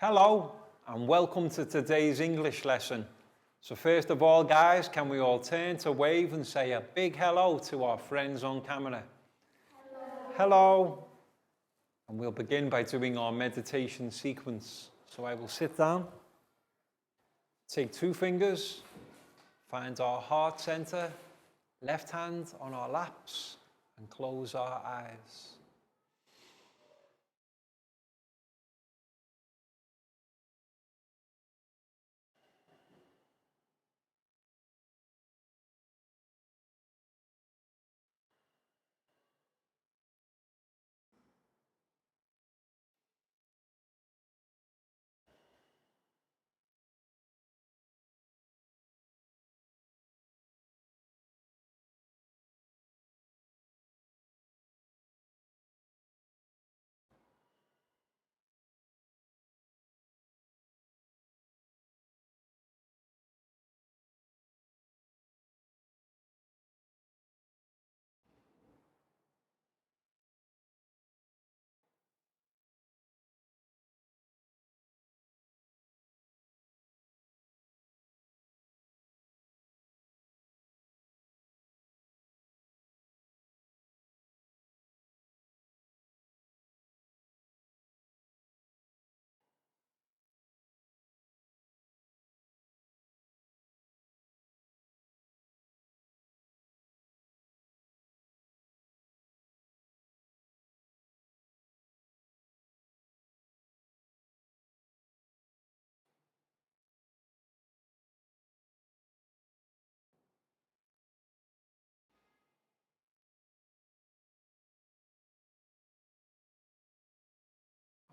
Hello and welcome to today's English lesson. So first of all, guys, can we all turn to wave and say a big hello to our friends on camera? Hello. Hello. And we'll begin by doing our meditation sequence. So I will sit down, take 2 fingers, find our heart center, left hand on our laps, and close our eyes.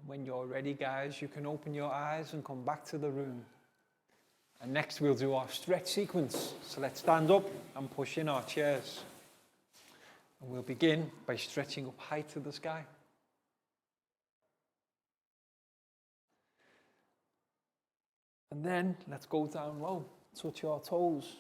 When you're ready, guys, you can open your eyes and come back to the room. And next we'll do our stretch sequence. So let's stand up and push in our chairs. And we'll begin by stretching up high to the sky. And then let's go down low, touch our toes.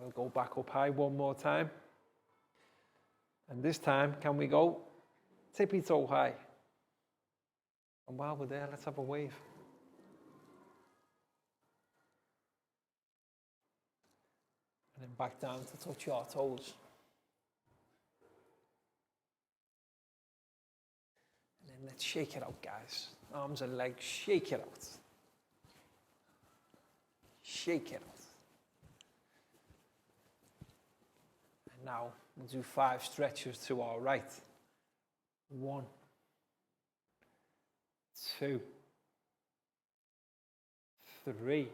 We'll go back up high one more time. And this time, can we go tippy toe high? And while we're there, let's have a wave. And then back down to touch our toes. And then let's shake it out, guys. Arms and legs, shake it out. Shake it out. Now, we'll do 5 stretches to our right. 1, 2, 3,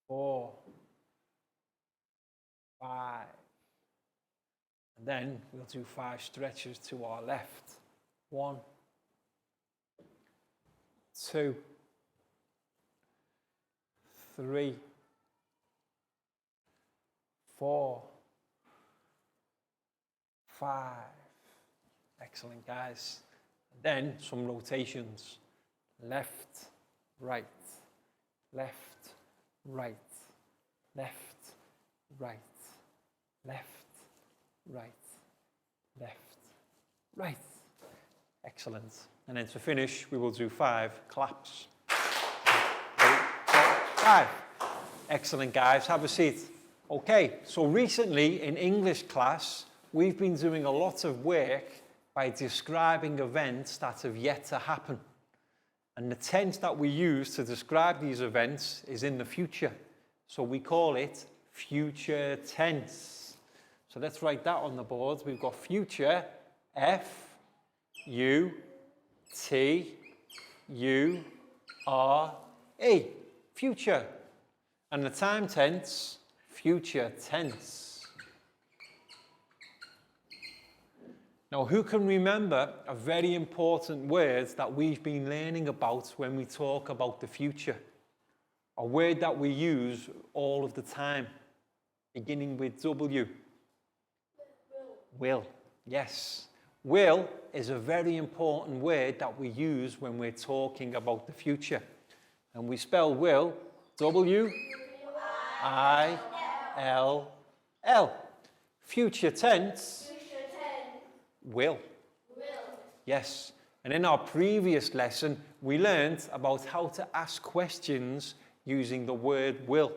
4, 5. And then we'll do 5 stretches to our left. 1, 2, 3, 4, 5. Excellent, guys. And then some rotations. Left, right, left, right, left, right, left, right, left, right. Excellent. And then to finish, we will do 5 claps. 3, 4, 5. Excellent, guys. Have a seat. Okay, so recently in English class, we've been doing a lot of work by describing events that have yet to happen. And the tense that we use to describe these events is in the future. So we call it future tense. So let's write that on the board. We've got future, F-U-T-U-R-E, future. And the time tense, future tense. Now, who can remember a very important word that we've been learning about when we talk about the future? A word that we use all of the time, beginning with W. Will. Yes. Will is a very important word that we use when we're talking about the future. And we spell will W-I-L-L. Future tense, will. Yes. And in our previous lesson, we learned about how to ask questions using the word will.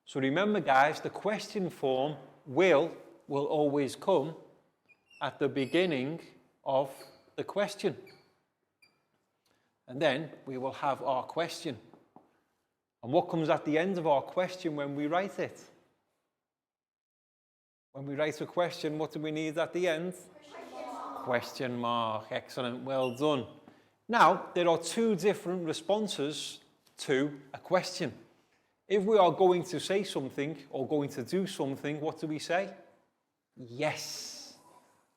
So remember, guys, the question form will always come at the beginning of the question. And then we will have our question. And what comes at the end of our question when we write it? When we write a question, what do we need at the end? Question mark. Excellent. Well done. Now, there are two different responses to a question. If we are going to say something or going to do something, what do we say? Yes.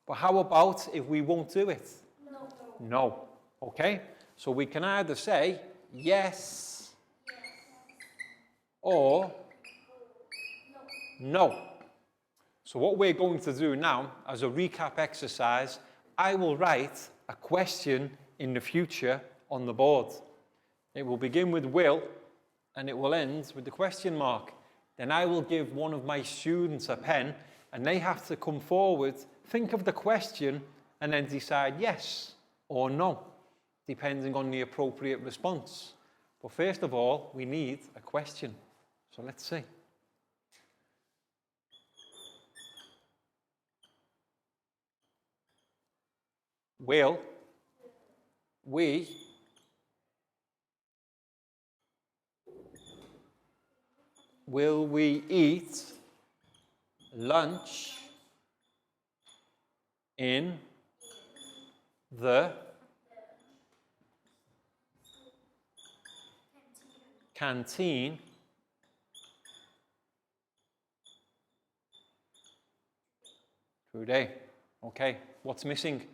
But how about if we won't do it? No. No. Okay? So we can either say yes or no. So what we're going to do now, as a recap exercise, I will write a question in the future on the board. It will begin with will, and it will end with the question mark. Then I will give one of my students a pen, and they have to come forward, think of the question, and then decide yes or no, depending on the appropriate response. But first of all, we need a question. So let's see. Will we eat lunch in the canteen today? Okay, what's missing?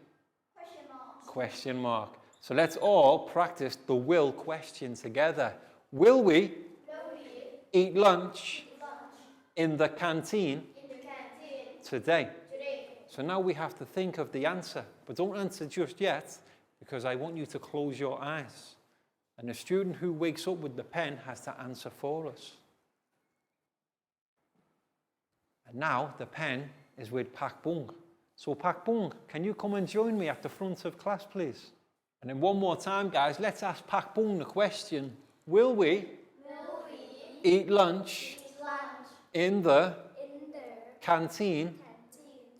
Question mark. So let's all practice the will question together. Will we eat lunch in the canteen today? So now we have to think of the answer, but don't answer just yet, because I want you to close your eyes. And the student who wakes up with the pen has to answer for us. And now the pen is with Pak Bung. So Pak Bung, can you come and join me at the front of class, please? And then one more time, guys, let's ask Pak Bung the question. Will we eat lunch in the canteen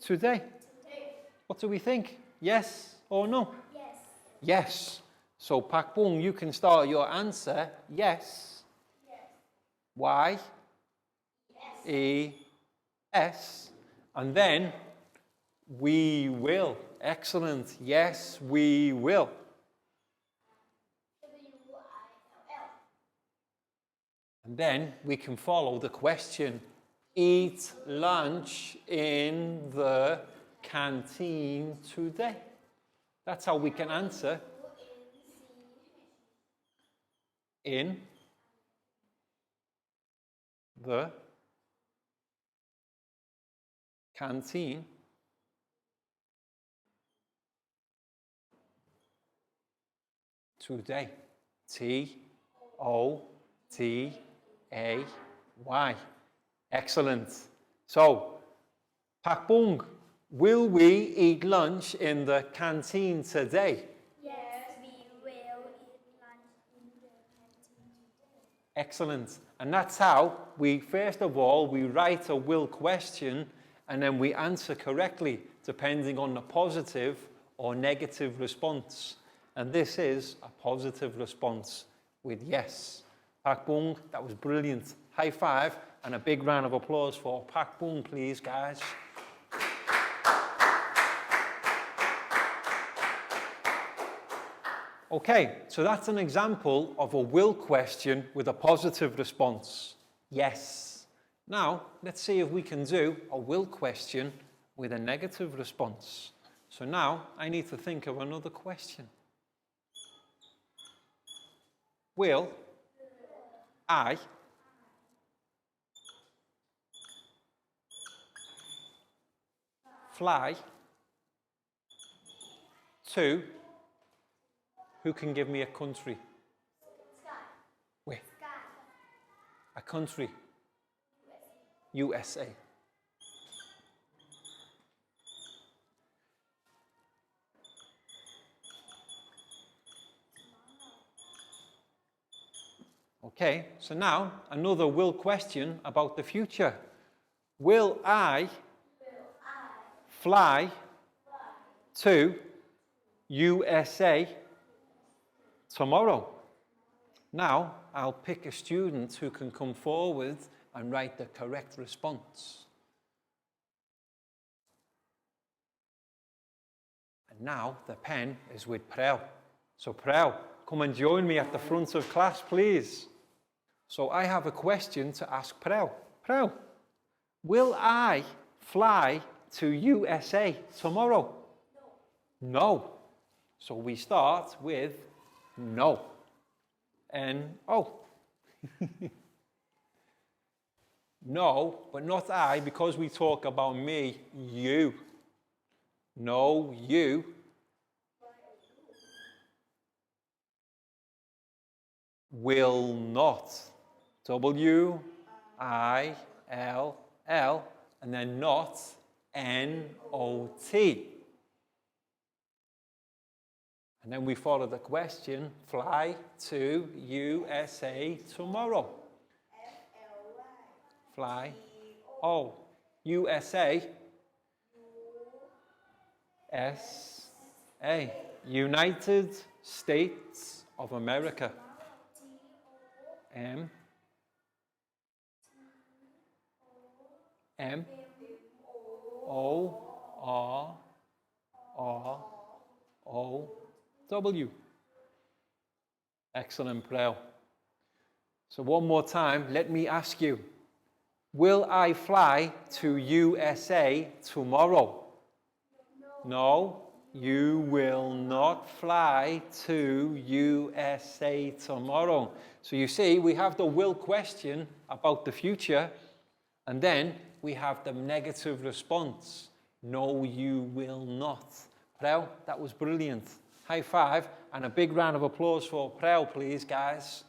today? What do we think? Yes or no? Yes. Yes. So Pak Bung, you can start your answer. Yes. Yes. Why? Yes. E-S. And then we will. Excellent. Yes, we will. W-I-L-L. And then we can follow the question. Eat lunch in the canteen today. That's how we can answer. In the canteen today. T-O-D-A-Y. Excellent. So, Pak Bung, will we eat lunch in the canteen today? Yes, we will eat lunch in the canteen today. Excellent. And that's how we, first of all, we write a will question, and then we answer correctly, depending on the positive or negative response. And this is a positive response with yes. Pak Bung, that was brilliant. High five and a big round of applause for Pak Bung, please, guys. Okay, so that's an example of a will question with a positive response. Yes. Now, let's see if we can do a will question with a negative response. So now I need to think of another question. Will I fly to, who can give me a country? Sky. Where? Sky. country? USA. Okay, so now another will question about the future. Will I fly to USA tomorrow? Now, I'll pick a student who can come forward and write the correct response. And now the pen is with Prel. So Prel, come and join me at the front of class, please. So I have a question to ask Prel. Prel, will I fly to USA tomorrow? No. So we start with no. N-O. No, but not I, because we talk about me, you. No, you. Will not. W-I-L-L, and then not, N-O-T. And then we follow the question, fly to USA tomorrow. Fly. Oh, USA. S-A. United States of America. M. M. O. R. R. O. W. Excellent, Prel. So one more time, let me ask you, will I fly to USA tomorrow? No, you will not fly to USA tomorrow. So you see, we have the will question about the future, and then we have the negative response. No, you will not. Prel, that was brilliant. High five and a big round of applause for Prel, please, guys.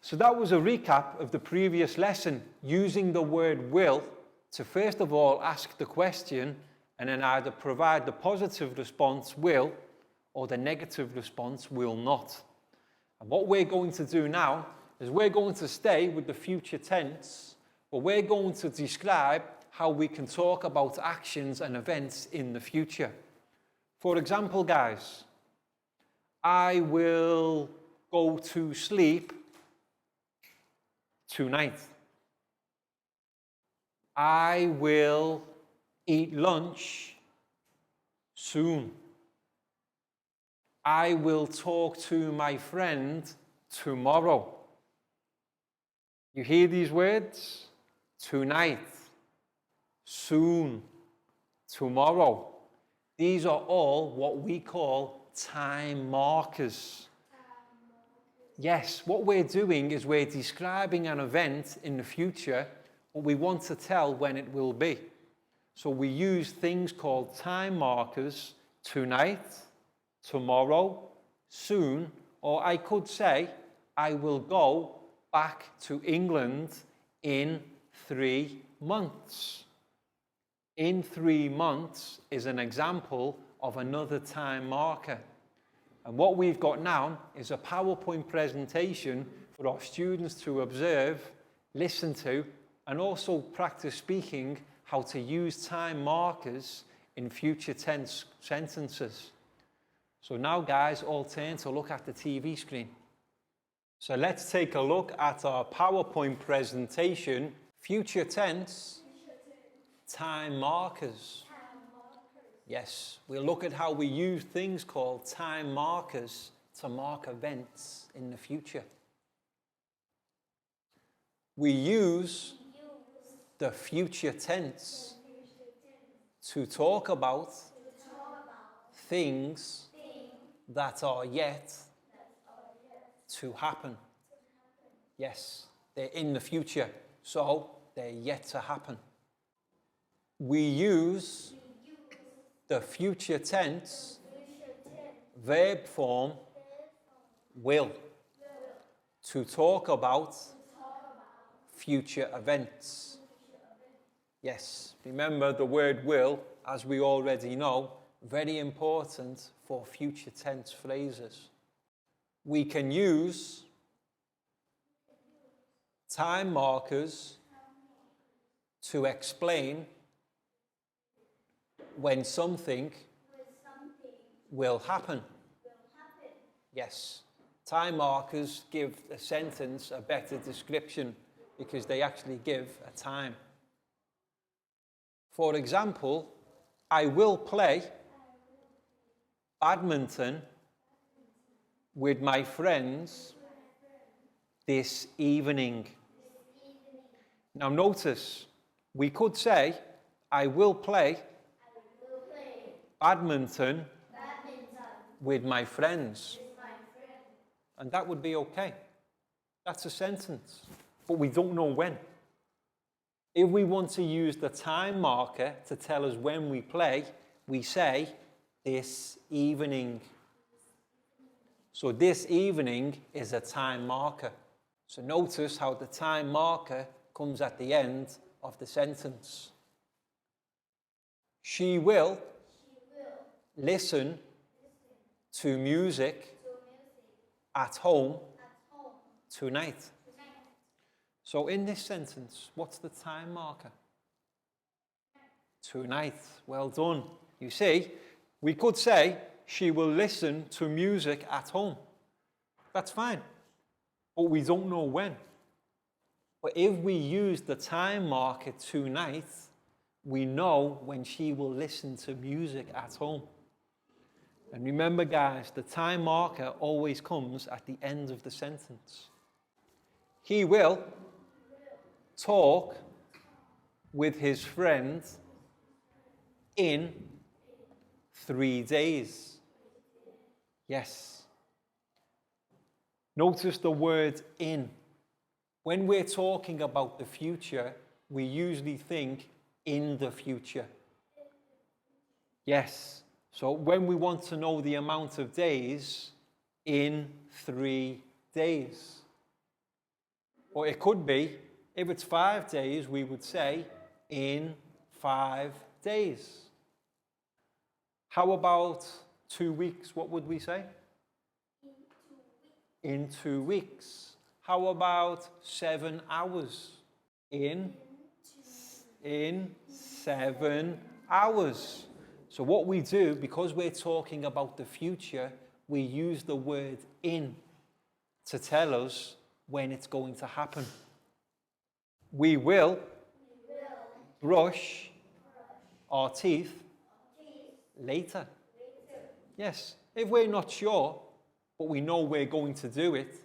So that was a recap of the previous lesson, using the word will to first of all ask the question and then either provide the positive response will or the negative response will not. And what we're going to do now is we're going to stay with the future tense, but we're going to describe how we can talk about actions and events in the future. For example, guys, I will go to sleep tonight. I will eat lunch soon. I will talk to my friend tomorrow. You hear these words? Tonight, soon, tomorrow. These are all what we call time markers. Yes, what we're doing is we're describing an event in the future, but we want to tell when it will be. So we use things called time markers, tonight, tomorrow, soon, or I could say, I will go back to England in 3 months. In 3 months is an example of another time marker. And what we've got now is a PowerPoint presentation for our students to observe, listen to, and also practice speaking how to use time markers in future tense sentences. So now, guys, all turn to look at the TV screen. So let's take a look at our PowerPoint presentation, future tense, time markers. Yes, we'll look at how we use things called time markers to mark events in the future. We use the future tense to talk about things that are yet to happen. Yes, they're in the future, so they're yet to happen. We use the future tense Verb form, will. To talk about future events. Yes, remember the word will, as we already know, very important for future tense phrases. We can use time markers to explain when something will happen. Yes, time markers give a sentence a better description because they actually give a time. For example, I will play badminton with my friends this evening. Now notice, we could say, I will play badminton with my friends. And that would be okay. That's a sentence. But we don't know when. If we want to use the time marker to tell us when we play, we say, this evening. So this evening is a time marker. So notice how the time marker comes at the end of the sentence. She will listen to music at home tonight. So in this sentence, what's the time marker? Tonight. Well done. You see, we could say she will listen to music at home. That's fine. But we don't know when. But if we use the time marker tonight, we know when she will listen to music at home. And remember, guys, the time marker always comes at the end of the sentence. He will talk with his friend in 3 days. Yes. Notice the word in. When we're talking about the future, we usually think in the future. Yes. So when we want to know the amount of days, in 3 days. Or it could be, if it's 5 days, we would say in 5 days. How about 2 weeks? What would we say? In 2 weeks. How about 7 hours? In 7 hours. So what we do, because we're talking about the future, we use the word in to tell us when it's going to happen. We will brush our teeth later. Yes, if we're not sure, but we know we're going to do it,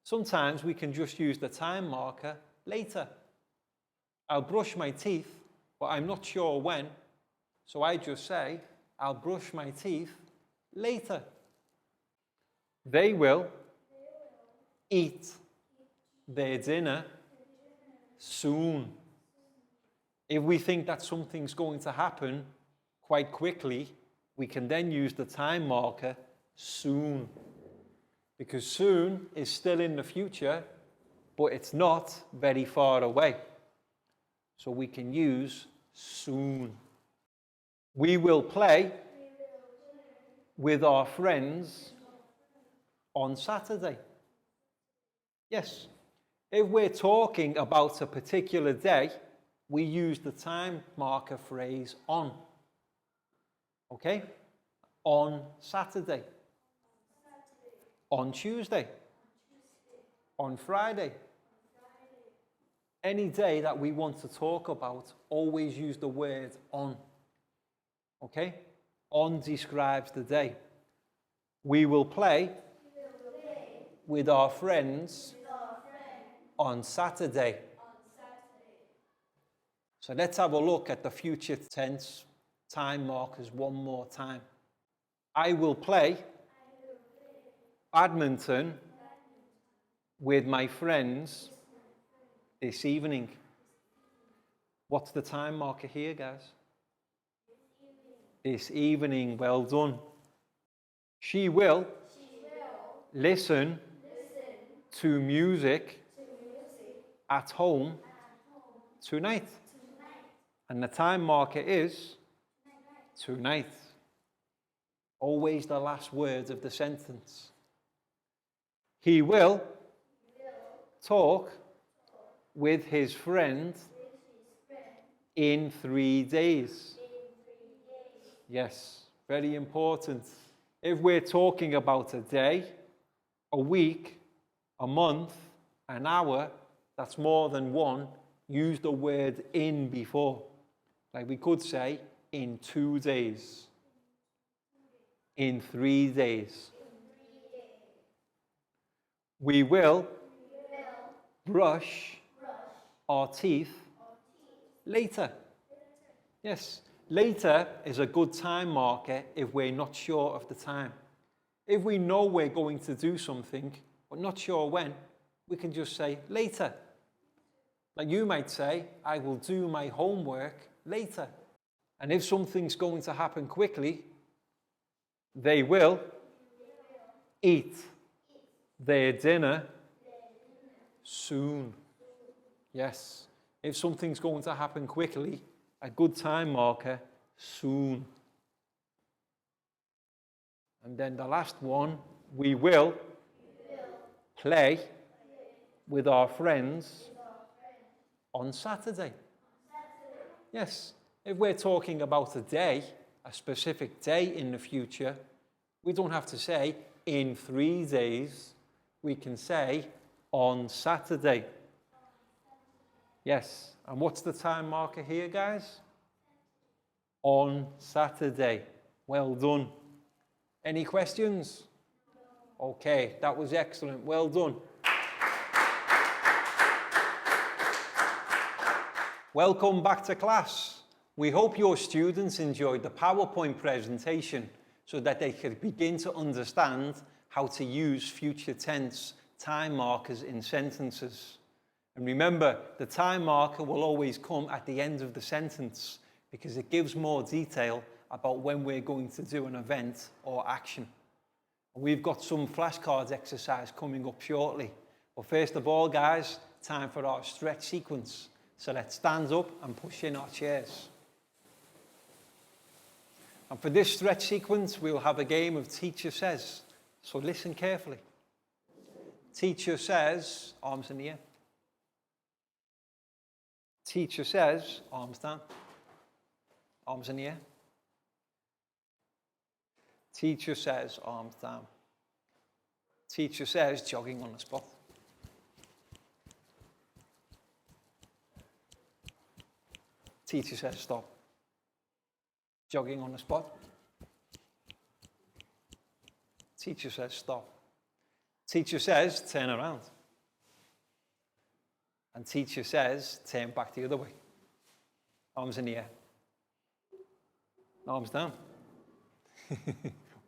sometimes we can just use the time marker later. I'll brush my teeth, but I'm not sure when, so I just say, I'll brush my teeth later. They will eat their dinner soon. If we think that something's going to happen quite quickly, we can then use the time marker soon. Because soon is still in the future, but it's not very far away. So we can use soon. We will play with our friends on Saturday. Yes. If we're talking about a particular day, we use the time marker phrase on. Okay? On Saturday. On Tuesday. On Friday. Any day that we want to talk about, always use the word on. Okay? On describes the day. We will play with our friends on Saturday. So let's have a look at the future tense time markers one more time. I will play badminton with my friends this evening. What's the time marker here, guys? This evening. Well done. She will listen to music at home tonight. And the time marker is tonight. Always the last words of the sentence. He will talk with his friend in 3 days. Yes, very important. If we're talking about a day, a week, a month, an hour, that's more than one, use the word in before. Like we could say, in 2 days. In 3 days. We will brush our teeth later. Yes, later is a good time marker if we're not sure of the time. If we know we're going to do something, but not sure when, we can just say later. Like you might say, I will do my homework later. And if something's going to happen quickly, they will eat their dinner soon. Yes, if something's going to happen quickly, a good time marker, soon. And then the last one, we will play with our friends on Saturday. Yes, if we're talking about a day, a specific day in the future, we don't have to say in 3 days. We can say on Saturday. Yes, and what's the time marker here, guys? On Saturday. Well done. Any questions? Okay, that was excellent. Well done. Welcome back to class. We hope your students enjoyed the PowerPoint presentation so that they could begin to understand how to use future tense time markers in sentences. And remember, the time marker will always come at the end of the sentence because it gives more detail about when we're going to do an event or action. And we've got some flashcards exercise coming up shortly. But first of all, guys, time for our stretch sequence. So let's stand up and push in our chairs. And for this stretch sequence, we'll have a game of Teacher Says. So listen carefully. Teacher says, arms in the air. Teacher says, arms down. Arms in the air. Teacher says, arms down. Teacher says, jogging on the spot. Teacher says, stop. Jogging on the spot. Teacher says, stop. Teacher says, turn around. And teacher says, turn back the other way. Arms in the air. Arms down.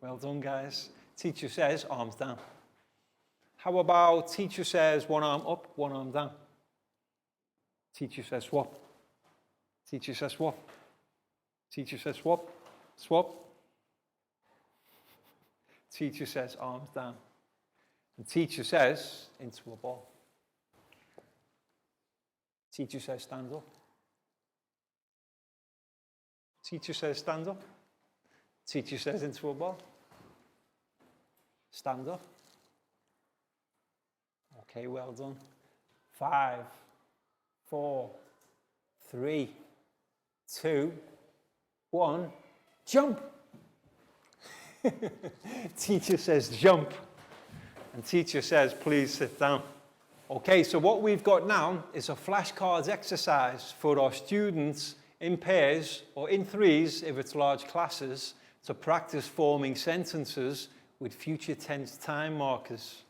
Well done, guys. Teacher says, arms down. How about teacher says, one arm up, one arm down? Teacher says, swap. Teacher says, swap. Teacher says, swap. Swap. Teacher says, arms down. And teacher says, into a ball. Teacher says, stand up. Teacher says, stand up. Teacher says, into a ball. Stand up. Okay, well done. 5, 4, 3, 2, 1, jump. Teacher says, jump. And teacher says, please sit down. Okay, so what we've got now is a flashcards exercise for our students in pairs or in threes, if it's large classes, to practice forming sentences with future tense time markers.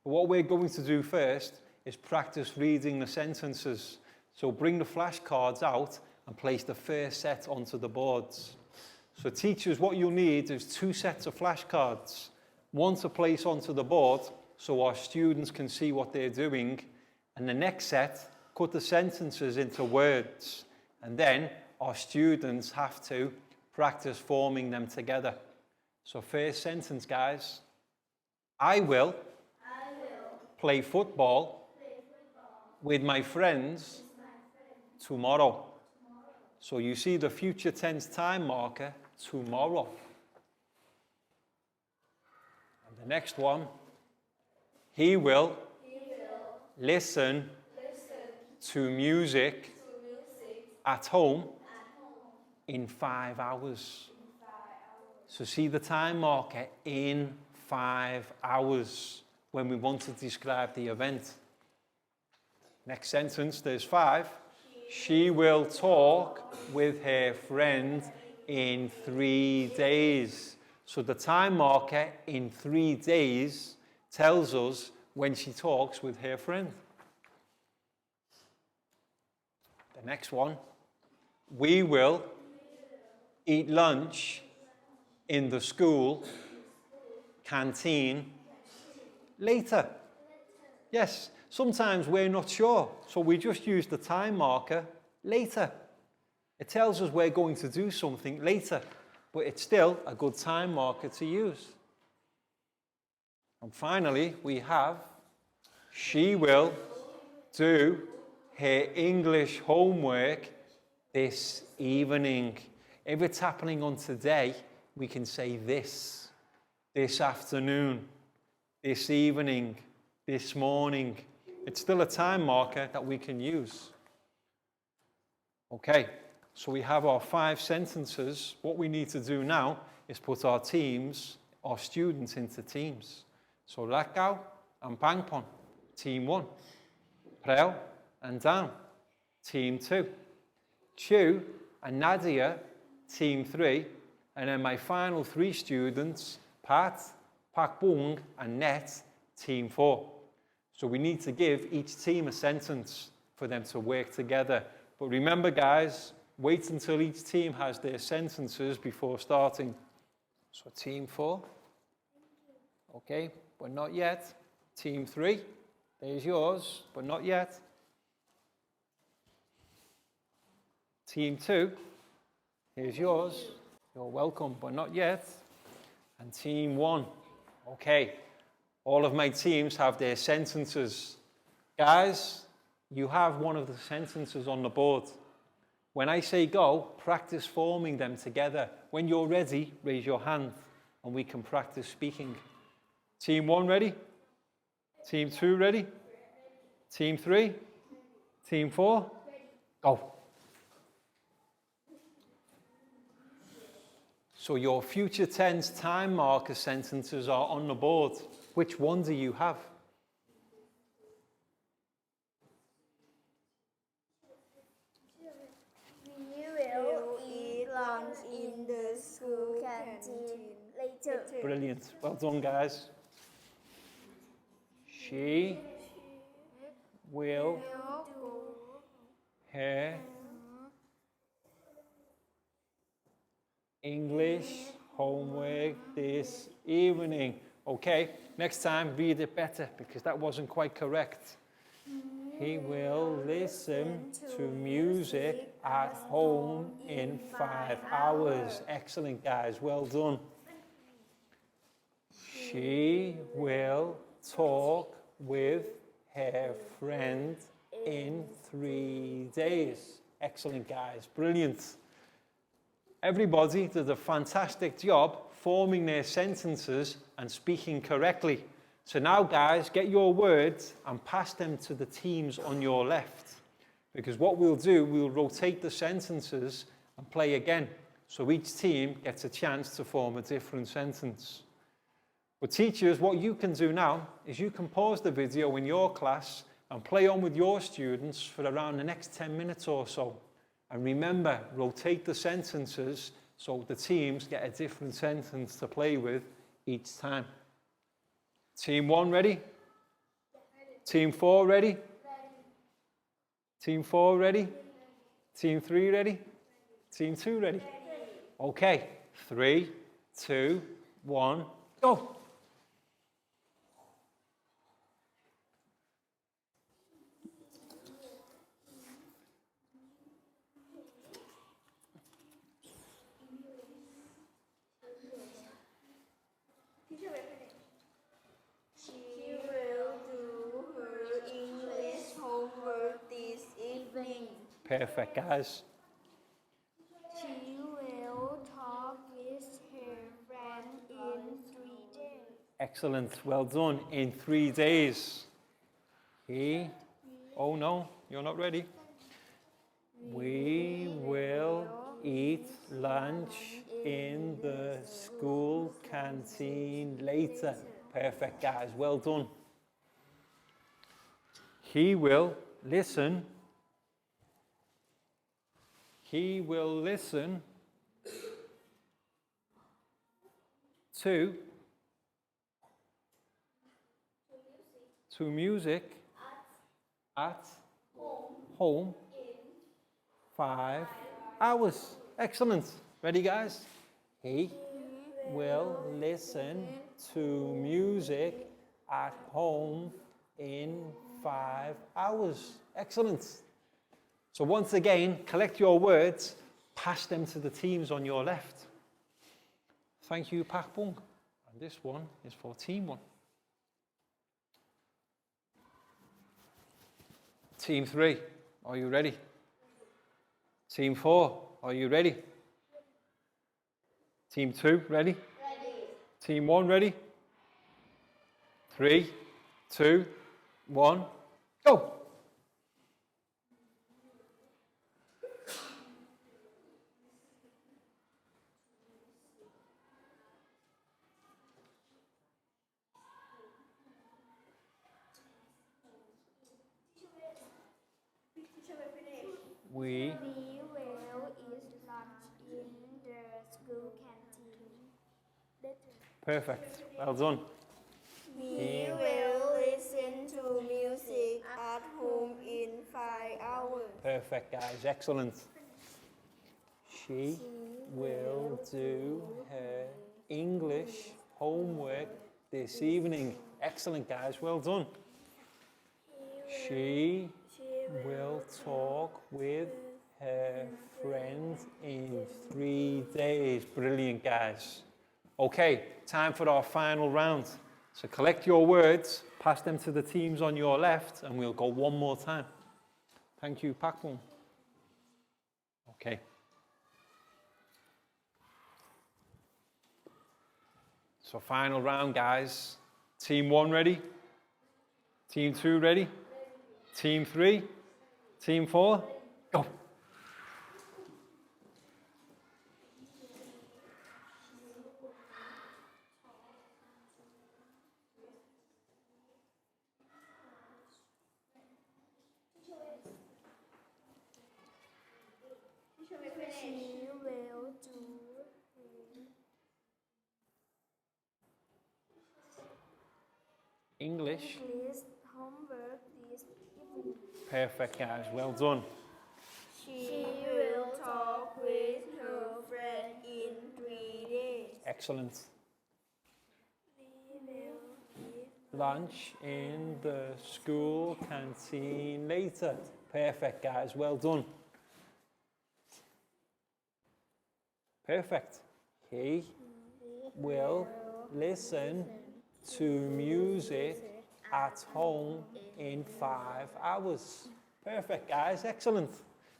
But what we're going to do first is practice reading the sentences. So bring the flashcards out and place the first set onto the boards. So teachers, what you'll need is 2 sets of flashcards. One to place onto the board so our students can see what they're doing. And the next set, cut the sentences into words. And then our students have to practice forming them together. So first sentence, guys. I will play football with my friends tomorrow. So you see the future tense time marker, tomorrow. And the next one, he will listen to music at home in 5 hours. So see the time marker, in 5 hours, when we want to describe the event. Next sentence, there's 5. She will talk with her friend in 3 days. So the time marker in 3 days tells us when she talks with her friend. The next one, we will eat lunch in the school canteen later. Yes, sometimes we're not sure, so we just use the time marker later. It tells us we're going to do something later, but it's still a good time marker to use. And finally, we have, she will do her English homework this evening. If it's happening on today, we can say this afternoon, this evening, this morning. It's still a time marker that we can use. Okay, so we have our 5 sentences. What we need to do now is put our teams, our students into teams. So Lakau and Pangpon, team 1. Prel and Dan, team 2. Chu and Nadia, team 3. And then my final 3 students, Pat, Pakbung and Net, team 4. So we need to give each team a sentence for them to work together. But remember, guys, wait until each team has their sentences before starting. So team 4. Okay, but not yet. Team 3. There's yours, but not yet. Team 2. Here's yours. You're welcome, but not yet. And team 1. Okay, all of my teams have their sentences. Guys, you have one of the sentences on the board. When I say go, practice forming them together. When you're ready, raise your hand and we can practice speaking. Team 1 ready? Team 2 ready? Team 3? Team 4? Go. So your future tense time marker sentences are on the board. Which one do you have? We will eat lunch in the school canteen later. Brilliant. Well done, guys. She will her English homework this evening. Okay, next time read it better because that wasn't quite correct. He will listen to music at home in 5 hours. Excellent, guys. Well done. She will talk with her friend in 3 days. Excellent, guys. Brilliant. Everybody did a fantastic job forming their sentences and speaking correctly. So now, guys, get your words and pass them to the teams on your left. Because what we'll do, we'll rotate the sentences and play again. So each team gets a chance to form a different sentence. But teachers, what you can do now is you can pause the video in your class and play on with your students for around the next 10 minutes or so. And remember, rotate the sentences so the teams get a different sentence to play with each time. Team 1 ready? Team 4 ready? Team 4 ready? Team 3 ready? Team 2 ready? Okay, 3, 2, 1, go! Perfect, guys. She will talk with her friend in 3 days. Excellent. Well done. In 3 days. Oh no, you're not ready. We will eat lunch in the school canteen later. Perfect, guys. Well done. He will listen. He will listen to music at home 5 hours. Excellent. Ready, guys? He will listen to music at home in 5 hours. Excellent. So once again, collect your words, pass them to the teams on your left. Thank you, Pak Bung. And this one is for Team 1. Team 3, are you ready? Team 4, are you ready? Team 2, ready? Ready. Team 1, ready? 3, 2, 1, go! We will eat lunch in the school canteen later. Perfect. Well done. We will listen to music at home in 5 hours. Perfect, guys. Excellent. She will do her English homework this evening. Excellent, guys. Well done. She will talk with her friend in 3 days. Brilliant, guys. Okay, time for our final round. So collect your words, pass them to the teams on your left, and we'll go one more time. Thank you, Pak Bung. Okay. So final round, guys. Team 1 ready? Team 2 ready? Team 3? Team 4? Go! She will do English. homework this evening. Perfect, guys. Well done. She will talk with her friend in 3 days. Excellent. We will eat Lunch in the school canteen later. Perfect, guys. Well done. Perfect. He will listen to music at home in 5 hours. Perfect, guys. Excellent.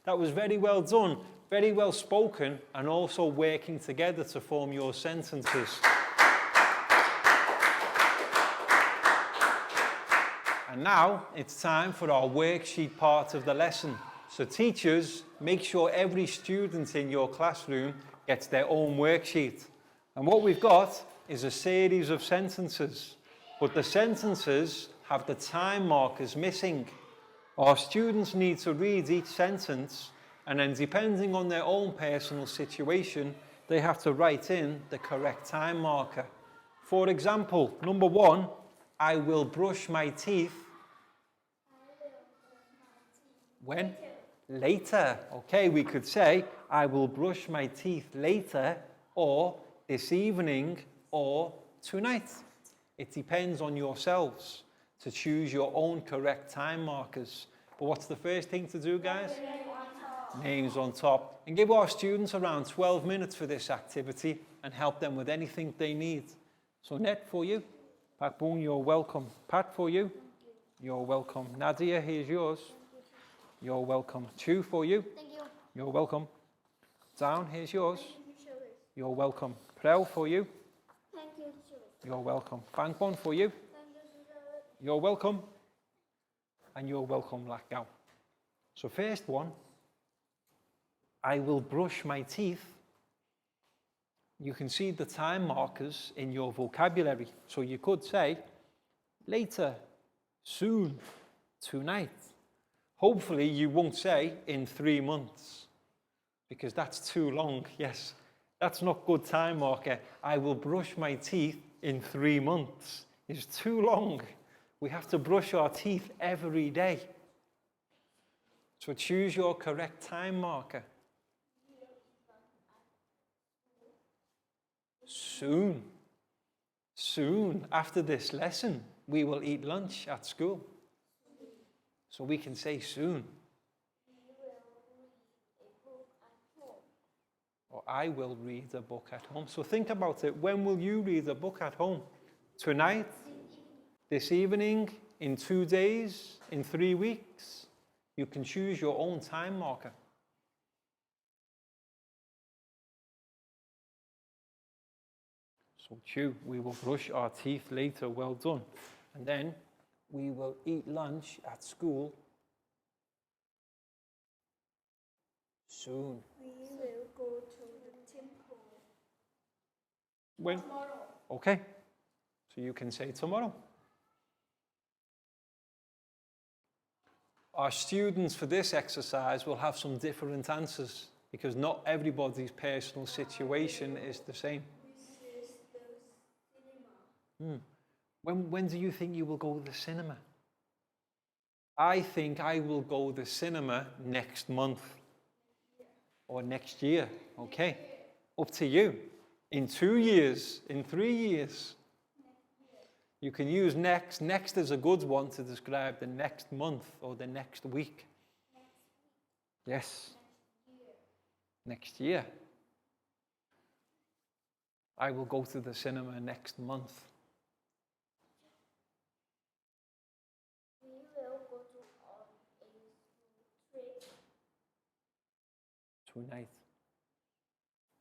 That was very well done, very well spoken, and also working together to form your sentences. And now it's time for our worksheet part of the lesson. So teachers, make sure every student in your classroom gets their own worksheet. And what we've got is a series of sentences, but the sentences have the time markers missing. Our students need to read each sentence, and then depending on their own personal situation, they have to write in the correct time marker. For example, number 1, I will brush my teeth. When? Later. Okay, we could say, I will brush my teeth later, or this evening, or tonight. It depends on yourselves to choose your own correct time markers. But what's the first thing to do, guys? Names on top. And give our students around 12 minutes for this activity and help them with anything they need. So Net, for you. Pak Bung, you're welcome. Pat, for you. You're welcome. Nadia, here's yours. You're welcome. 2 for you. Thank you. You're welcome. Down, here's yours. Thank you, teacher. You're welcome. Prel for you. Thank you, teacher. You're welcome. Fangbon for you. Thank you, teacher. You're welcome. And you're welcome, Lakgao. So first one, I will brush my teeth. You can see the time markers in your vocabulary. So you could say, later, soon, tonight. Hopefully you won't say in 3 months, because that's too long. Yes, that's not good time marker. I will brush my teeth in 3 months. It's too long. We have to brush our teeth every day. So choose your correct time marker. Soon. Soon, after this lesson, we will eat lunch at school. So we can say soon. Or I will read a book at home. So think about it. When will you read a book at home? Tonight? This evening? In 2 days? In 3 weeks? You can choose your own time marker. So chew, we will brush our teeth later, well done. And then we will eat lunch at school soon. We will go to the temple. When? Tomorrow. Okay, so you can say tomorrow. Our students for this exercise will have some different answers because not everybody's personal situation is the same. When do you think you will go to the cinema? I think I will go to the cinema next month or next year. Okay, up to you. In 2 years, in 3 years. You can use next. Next is a good one to describe the next month or the next week. Yes. Next year. I will go to the cinema next month. We will go to on a trip. Tonight.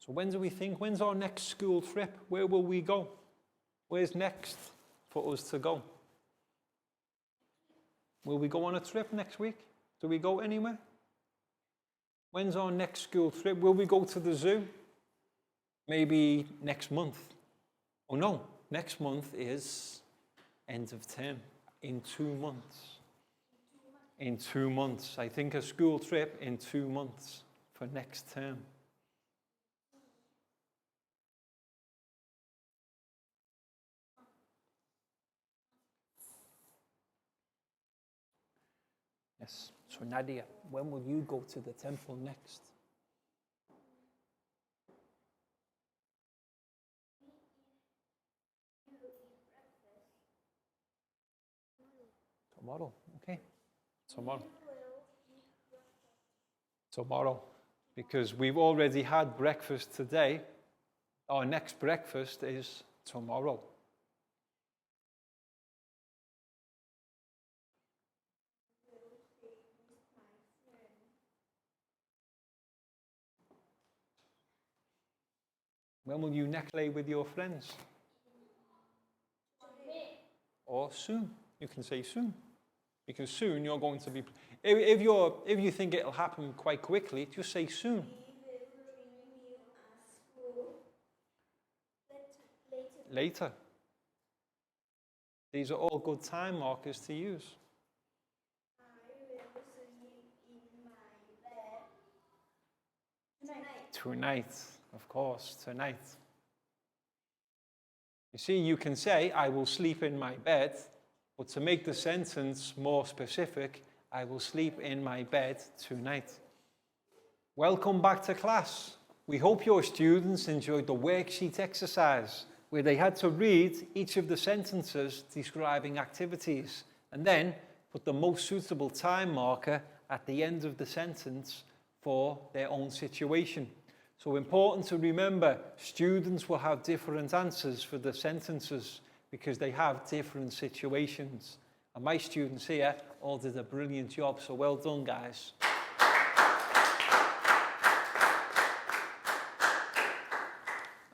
So when do we think? When's our next school trip? Where will we go? Where's next for us to go? Will we go on a trip next week? Do we go anywhere? When's our next school trip? Will we go to the zoo? Maybe next month. Oh no, next month is end of term. In 2 months. In 2 months. I think a school trip in 2 months for next term. Yes. So Nadia, when will you go to the temple next? Tomorrow. Okay. Tomorrow. Tomorrow. Because we've already had breakfast today. Our next breakfast is tomorrow. When will you next play with your friends? Or soon. You can say soon. Because soon you're going to be... If you think it'll happen quite quickly, just say soon. Later. These are all good time markers to use. Tonight, of course, tonight. You see, you can say, I will sleep in my bed, but to make the sentence more specific, I will sleep in my bed tonight. Welcome back to class. We hope your students enjoyed the worksheet exercise, where they had to read each of the sentences describing activities, and then put the most suitable time marker at the end of the sentence for their own situation. So important to remember, students will have different answers for the sentences because they have different situations. And my students here all did a brilliant job, so well done, guys.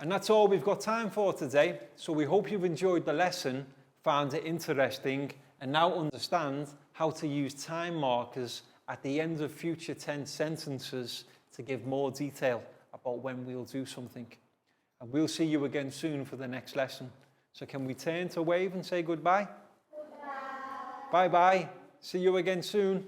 And that's all we've got time for today. So we hope you've enjoyed the lesson, found it interesting, and now understand how to use time markers at the end of future tense sentences to give more detail about when we'll do something. And we'll see you again soon for the next lesson. So can we turn to wave and say goodbye? Goodbye. Bye-bye. See you again soon.